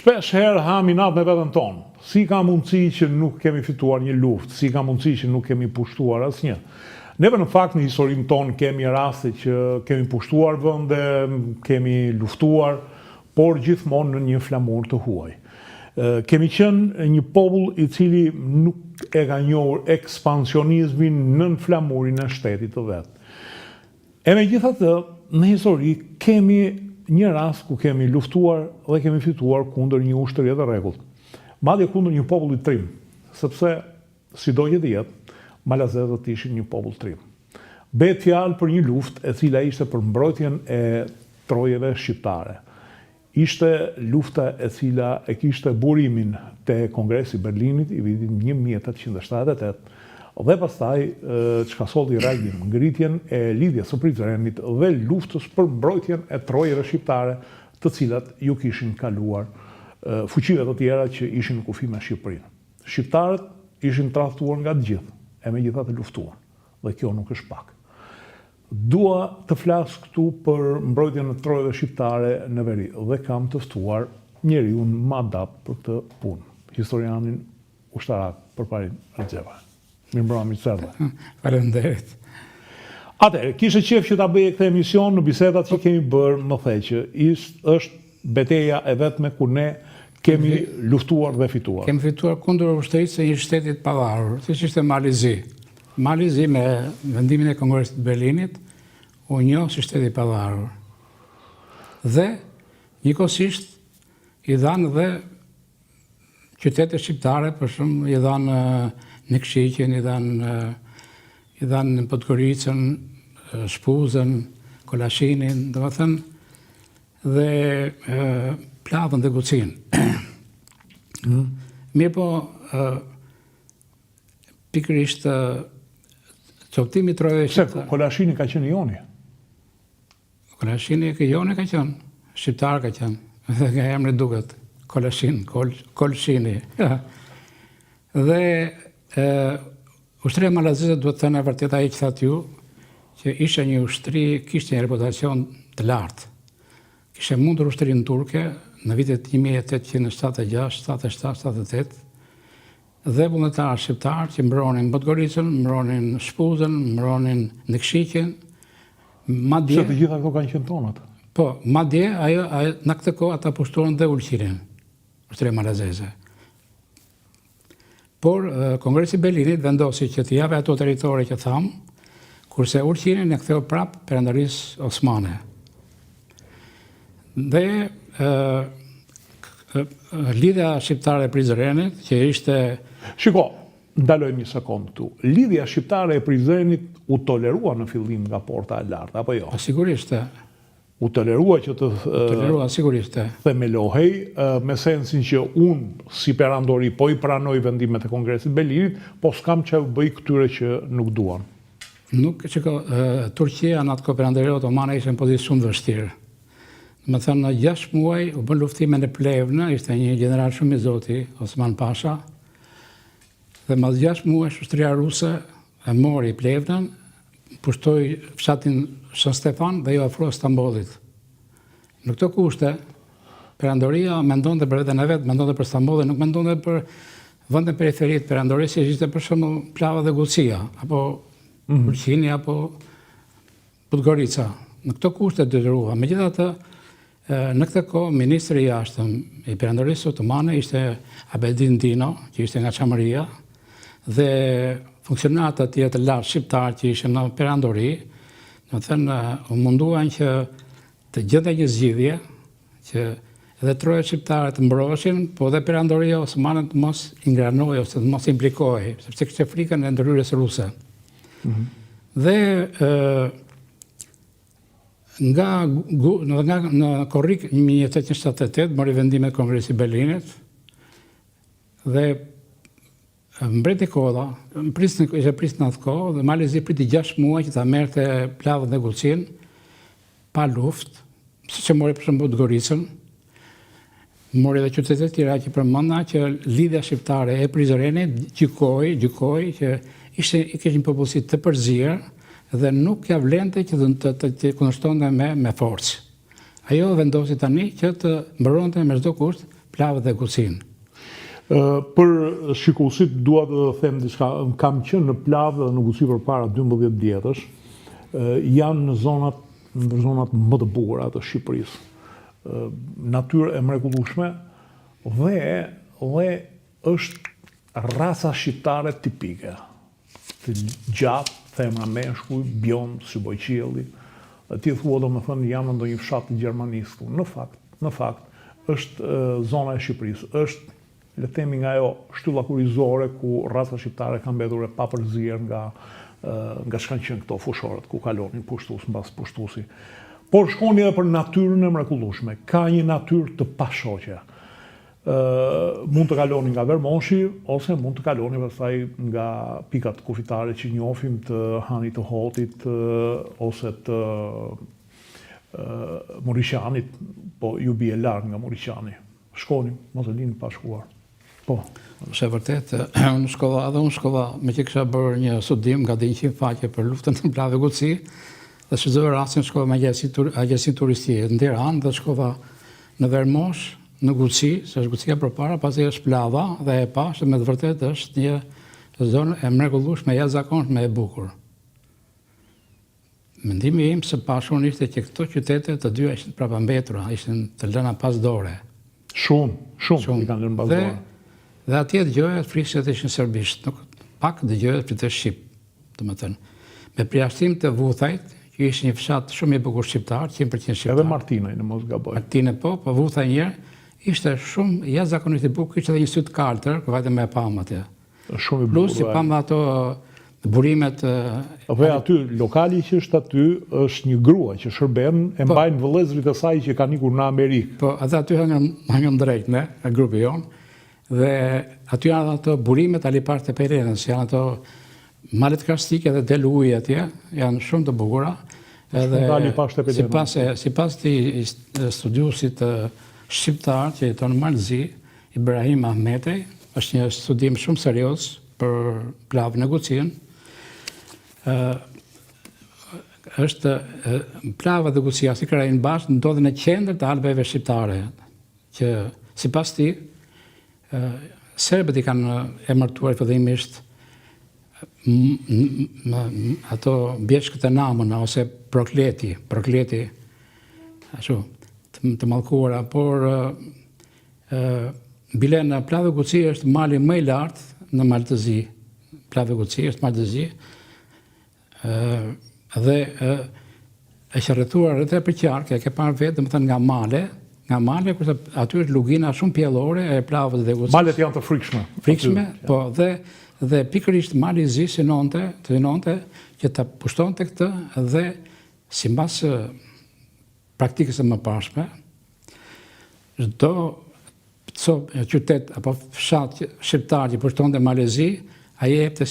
Shpesh herë hami natë me vetën tonë. Si ka mundësi që nuk kemi fituar një luftë, si ka mundësi që nuk kemi pushtuar asnjë. Neve në fakt në historinë tonë kemi raste që kemi pushtuar vende, kemi luftuar, por gjithmonë në një flamur të huaj. Kemi qenë një popull i cili nuk e ka njohur ekspansionizmin nën flamurin e shtetit të vet. E megjithatë, në histori kemi një rast ku kemi luftuar dhe kemi fituar kundër një ushtrie të rregullt. Madje kundër një populli trim, sepse sido që të jetë, malazezët ishin një popull trim. Bëhet fjalë për një luftë e cila ishte për mbrojtjen e trojeve shqiptare. Ishte lufta e cila e kishte burimin te Kongresi i Berlinit i vitit 1878 dhe pastaj çka solli reagim, ngritjen e lidhjes së Prizrenit dhe luftës për mbrojtjen e trojeve shqiptare, të cilat ju kishin kaluar fuqive të tjera që ishin në kufi me Shqipërinë. Shqiptarët ishin tradhtuar nga të gjithë, e megjithatë luftuan, dhe kjo nuk është pak. Dua të flas këtu për mbrojtjen e trojeve shqiptare në veri dhe kam të ftuar njeriu më adapt për këtë punë, historianin ushtarak Përparin Rexheva. Mirëmbrëma, mirëserdhje. Faleminderit. Atëherë, kishe qef që ta bëje këtë emision në bisedat që kemi bërë, më the që është betejë e vetme ku ne kemi luftuar dhe fituar. Kemi fituar kundër ushtrisë së një shteti të pavarur, siç ishte Malizi. Malizi me vendimin e Kongresit të Berlinit u njoh si shteti i pavarur. Dhe njëkohësisht i dhanë dhe qytete shqiptare, për shembull, i dhanë Nikëshiqen, i dhanë Podgoricën, Shpuzën, Kolashinin, domethënë dhe Plavën dhe Gucin. Mirë po, pikërisht çoptimi i trojeve shqiptare. Kolashini ka qenë Joni. Kolashini Joni ka qenë, shqiptar ka qenë, dhe nga emri duket, Kolashin, Kolshini. Dhe ushtria malazeze duhet të thënë e vërtet ai që thatë ju, që ishte një ushtri, kishte një reputacion të lartë. Kishte mundur ushtrinë turke në vitet 1876, 77, 78, dhe vullnetarë shqiptarë që mbronin Podgoricën, mbronin Shpuzën, mbronin Nikëshiqen, madje... Se të gjitha këto kanë qenë tonat. Po, madje ajo në këtë kohë ata pushtuan dhe Ulqirin, ushtria malazeze. Por Kongresi i Berlinit vendosi që të japë ato territore që tham, kurse Ulqirin e ktheu prapë Perandorisë Osmane. Dhe lidhja shqiptare e Prizrenit, që ishte... Shiko, ndalojmë një sekond këtu. Lidhja shqiptare e Prizrenit u tolerua në fillim nga porta e lartë, apo jo? Po sigurisht. U tolerua që të sigurisht. Themelohej, me sensin që unë si perandori po i pranoj vendimet e Kongresit Berlinit, po s'kam që bëj këtyre që nuk duan. Nuk që Turqia në atë kohë Perandori Otomane ishte në pozicion shumë vështirë. Më thënë, në 6 muaj u bën luftime në Plevnë, ishte një general shumë i zoti, Osman Pasha, dhe mas 6 muaj ushtria ruse e mori Plevnën, pushtoi fshatin Shën Stefan dhe ju ofroi Stambollit. Në këto kushte, Perandoria mendonte për veten e vet, mendonte për Stambollin, nuk mendonte për vendet periferit të Perandorisë, si ishte për shembull Plava dhe Gucia, apo Ulqini, apo Podgorica. Në këto kushte detyrua. Megjithatë, në këtë kohë ministri i jashtëm i Perandorisë Otomane ishte Abedin Dino, që ishte nga Çamëria, dhe funksionarët e tjerë të lartë shqiptarë që ishin në Perandori, do të thënë, u munduan që të gjente një zgjidhje që edhe trojet shqiptare të mbroheshin, po edhe Perandoria Osmane të mos ingranojë ose të mos implikohej, sepse kishte frikën e ndërhyrjes ruse. Dhe në korrik 1878 mori vendimet Kongresi i Berlinit dhe mbreti Kolla, ishte prisë në atë kohë, dhe Malizi priti 6 muaj që ta merrte Plavën dhe Gucin, pa luftë, si që mori për shembull Podgoricën, mori dhe qytete të tjera që përmenda që lidhja shqiptare e Prizrenit gjykoi që kishte një popullsi të përzier dhe nuk ja vlente që të kundërshtonte me forcë. Ajo vendosi tani që të mbronte me çdo kusht plavë dhe gucinë. Për shikuesit dua të them diçka, kam qenë në plavë dhe në guci përpara 12 vjetësh, janë në zonat më të bukura të Shqipërisë. Natyrë e mrekullueshme dhe është raca shqiptare tipike. Të gjatë, themra meshkuj, bjond, si bojqielli. Ti thua domethënë jam në ndonjë fshat të Gjermanisë këtu. Në fakt është zona e Shqipërisë, është le të themi nga ajo shtylla kurizore ku raca shqiptare ka mbetur e papërzier nga çka qenë këto fushorët ku kalonin pushtues mbas pushtuesi. Por shkoni edhe për natyrën e mrekullueshme. Ka një natyrë të pashoqe. Mund të kaloni nga Vermoshi ose mund të kaloni pastaj nga pikat kufitare që njohim të Hanit të Hotit ose të Moriqanit, po ju bie larg nga Moriqani. Shkoni, mos e lini pa shkuar. Po. Se vërtet, unë shkova, me që kisha bërë një studim nga 100 faqe për luftën në plavë dhe guci, dhe shëzove rastin shkova me agjensinë turistie në Tiranë dhe shkova në Vermosh, në Guci, se është Gucia përpara, pasi është plava dhe e pashë, me të vërtet është një zonë e mrekullueshme, jashtëzakonshme e bukur. Mendimi im së pashun ishte që këto qytete të dyja ishin prapambetura, ishin të lëna pas dore. Shumë i kanë lënë pas dore. Dhe atje dëgjohet frikset ishin serbisht, nuk pak dëgjohet fritë shqip, domethënë. Me përjashtim të Vuthajt, që ishte një fshat shumë i bukur shqiptar, 100% shqiptar. Edhe Martinaj, në mos gaboj. Martinaj po Vuthaj njërë, ishte shumë jashtëzakonisht i bukur, ishte edhe një syt kaltër, që vajte me pam atje. Shumë i bukur. Plus si pam ato burimet. Dhe aty lokali që është aty është një grua që shërben e mbajnë vëllezërit e saj që kanë ikur në Amerikë. Po, edhe aty hangëm drejt ne, e grupi jonë, dhe aty janë ato burimet alipar të Pejrenës, janë ato malet karstike dhe del uji atje, janë shumë të bukura. Sipas të studiusit shqiptar që jeton në Malzi, Ibrahim Ahmetej, është një studim shumë serios për plavën e Gucin. Është plava dhe Gucia si krajin bashkë ndodhen në qendër të Alpeve shqiptare, që sipas tij serbët i kanë emërtuar fillimisht ato bjeshkët e Namëna ose prokleti, ashtu, të mallkuara, por bile në plavë Guci është mali më i lartë në Maltëzi. Plavë Guci është Maltëzi dhe është rrethuar rreth për qark, e ke parë vetë, domethënë nga male, kurse aty është lugina shumë pjellore e plavës dhe Gucis. Malet janë të frikshme. Frikshme, po, dhe pikërisht mali i Zi synonte që ta pushtonte këtë dhe sipas praktikës së mëparshme, çdo qytet apo fshat shqiptar që pushtonte Malezi, ai jepte